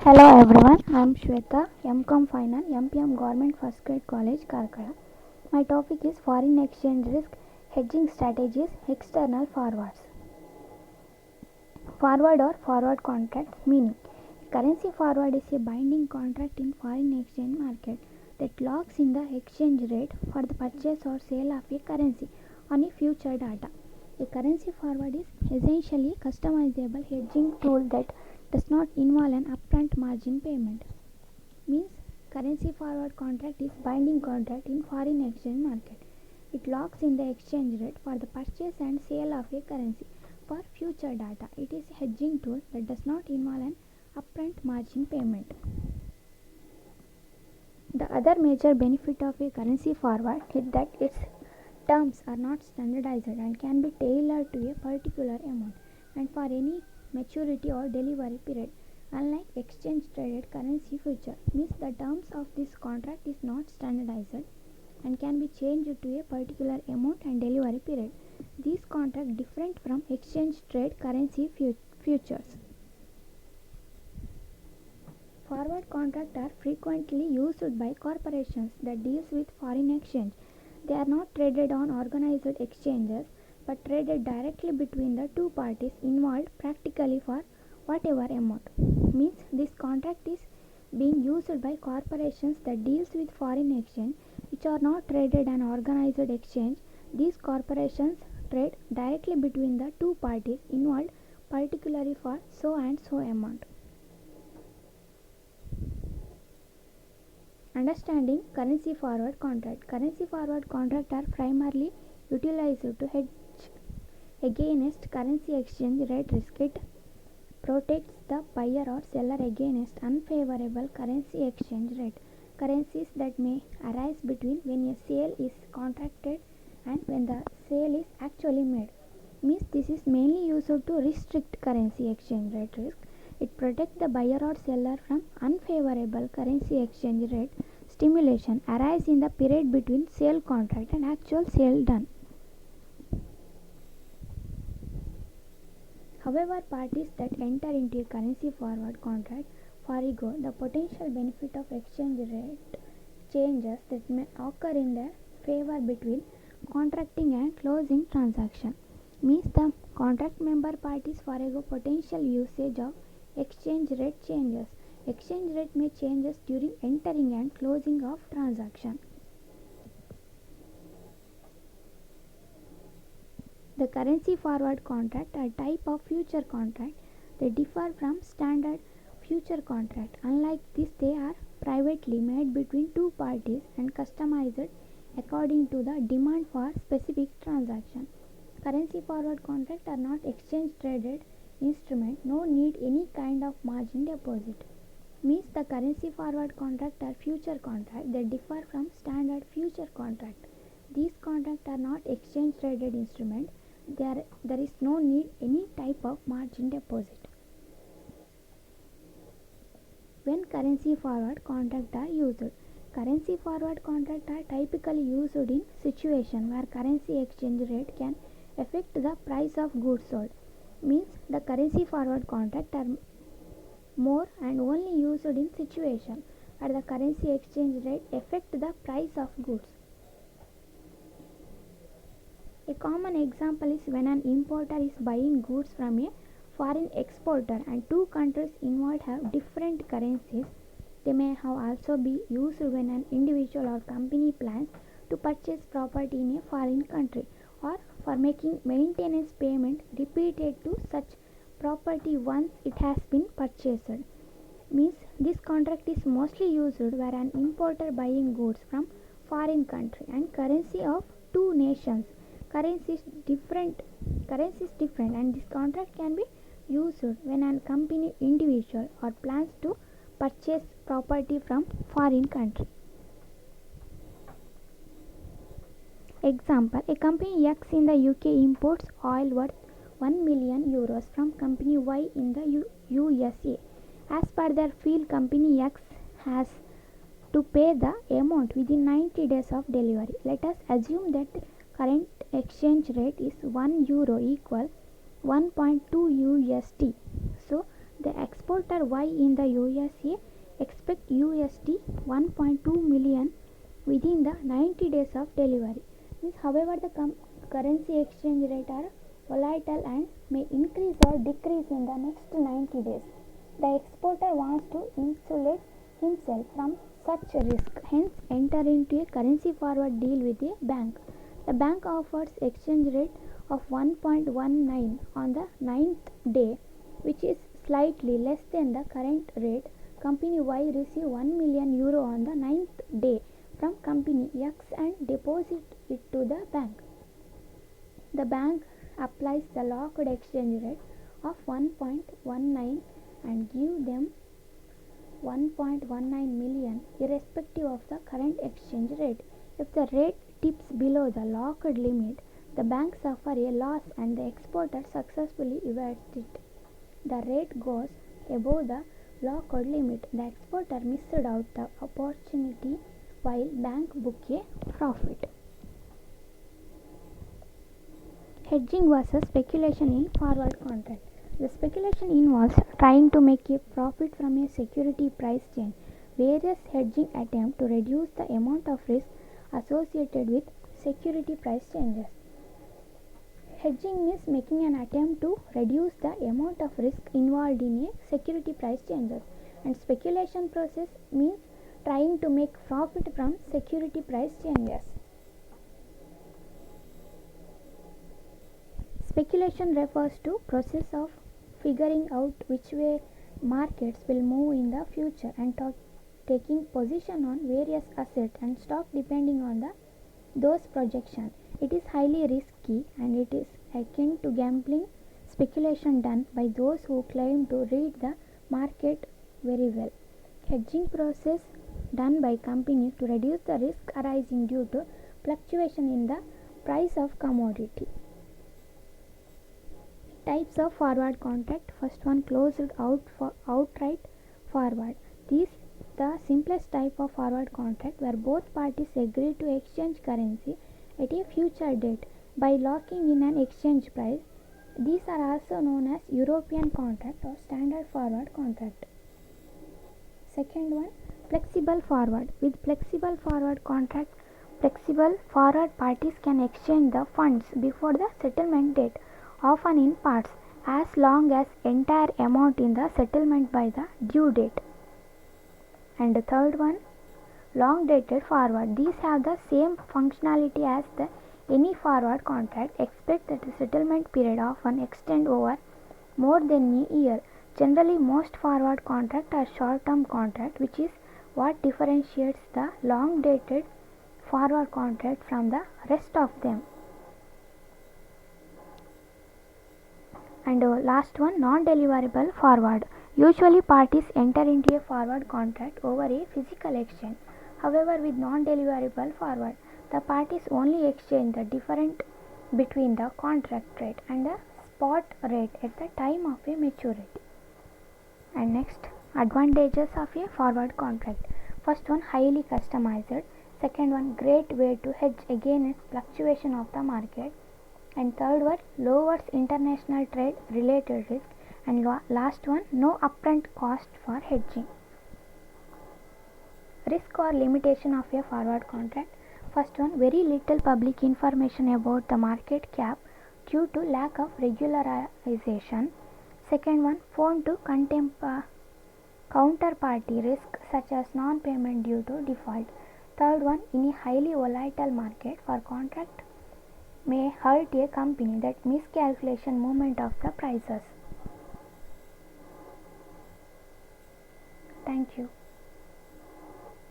Hello everyone, I am Shweta, M.Com Final, MPM Government First Grade College, Karkala. My topic is Foreign Exchange Risk, Hedging Strategies, External Forwards. Forward or forward contracts meaning. Currency forward is a binding contract in foreign exchange market that locks in the exchange rate for the purchase or sale of a currency on a future data. A currency forward is essentially a customizable hedging tool that does not involve an upfront margin payment. Means currency forward contract is binding contract in foreign exchange market. It locks in the exchange rate for the purchase and sale of a currency for future data. It is a hedging tool that does not involve an upfront margin payment. The other major benefit of a currency forward is that its terms are not standardized and can be tailored to a particular amount and for any maturity or delivery period. Unlike exchange traded currency future, means the terms of this contract is not standardized and can be changed to a particular amount and delivery period. These contracts different from exchange trade currency futures. Forward contracts are frequently used by corporations that deals with foreign exchange. They are not traded on organized exchanges but traded directly between the two parties involved practically for whatever amount. Means this contract is being used by corporations that deals with foreign exchange which are not traded on organized exchange. These corporations trade directly between the two parties involved particularly for so and so amount. Understanding currency forward contract. Currency forward contracts are primarily utilized to hedge against currency exchange rate risk. It protects the buyer or seller against unfavorable currency exchange rate currencies that may arise between when a sale is contracted and when the sale is actually made. Means this is mainly used to restrict currency exchange rate risk. It protects the buyer or seller from unfavorable currency exchange rate stimulation arise in the period between sale contract and actual sale done. However, parties that enter into a currency forward contract forego the potential benefit of exchange rate changes that may occur in their favor between contracting and closing transaction. Means the contract member parties forego potential usage of exchange rate changes. Exchange rate may changes during entering and closing of transaction. The currency forward contract are type of future contract. They differ from standard future contract. Unlike this, they are privately made between two parties and customized according to the demand for specific transaction. Currency forward contract are not exchange traded instrument. No need any kind of margin deposit. Means the currency forward contract are future contract. They differ from standard future contract. These contracts are not exchange traded instrument. There is no need any type of margin deposit. When currency forward contracts are used, currency forward contracts are typically used in situation where currency exchange rate can affect the price of goods sold. Means the currency forward contracts are more and only used in situation where the currency exchange rate affect the price of goods. A common example is when an importer is buying goods from a foreign exporter and two countries involved have different currencies. They may have also be used when an individual or company plans to purchase property in a foreign country or for making maintenance payment repeated to such property once it has been purchased. Means this contract is mostly used where an importer buying goods from foreign country and currency of two nations. Currency is different and this contract can be used when an company individual or plans to purchase property from foreign country. Example, a company X in the UK imports oil worth 1 million euros from company Y in the USA. As per their field, company X has to pay the amount within 90 days of delivery. Let us assume that current exchange rate is 1 euro equal 1.2 USD. So the export exporter Y in the USA expect USD 1.2 million within the 90 days of delivery. Means, however, the currency exchange rate are volatile and may increase or decrease in the next 90 days. The exporter wants to insulate himself from such risk, hence enter into a currency forward deal with a bank. The bank offers exchange rate of 1.19 on the 9th day, which is slightly less than the current rate. Company Y receive 1 million euro on the 9th day from company X and deposit it to the bank. The bank applies the locked exchange rate of 1.19 and give them 1.19 million irrespective of the current exchange rate. If the rate tips below the locked limit, the bank suffers a loss and the exporter successfully evades it. The rate goes above the locked limit, the exporter missed out the opportunity while bank book a profit. Hedging versus speculation in forward contract. The speculation involves trying to make a profit from a security price change. Various hedging attempts to reduce the amount of risk associated with security price changes. Hedging means making an attempt to reduce the amount of risk involved in a security price changes, and speculation process means trying to make profit from security price changes. Speculation refers to process of figuring out which way markets will move in the future and taking position on various assets and stock depending on those projections. It is highly risky and it is akin to gambling speculation done by those who claim to read the market very well. Hedging process done by company to reduce the risk arising due to fluctuation in the price of commodity. Types of forward contract. First one, closed outright forward. This the simplest type of forward contract where both parties agree to exchange currency at a future date by locking in an exchange price. These are also known as European contract or standard forward contract. Second one, flexible forward. With flexible forward contract, flexible forward parties can exchange the funds before the settlement date, often in parts, as long as entire amount in the settlement by the due date. And the third one, long dated forward. These have the same functionality as any forward contract, except that the settlement period often extend over more than a year. Generally, most forward contracts are short-term contract, which is what differentiates the long dated forward contract from the rest of them. And last one, non-deliverable forward. Usually parties enter into a forward contract over a physical exchange. However, with non-deliverable forward, the parties only exchange the difference between the contract rate and the spot rate at the time of a maturity. And next, advantages of a forward contract. First one, highly customized. Second one, great way to hedge against fluctuation of the market. And third one, lowers international trade related risk. And last one, no upfront cost for hedging. Risk or limitation of a forward contract. First one, very little public information about the market cap due to lack of regularization. Second one, prone to counterparty risk such as non-payment due to default. Third one, in a highly volatile market for contract may hurt a company that miscalculation movement of the prices. Thank you.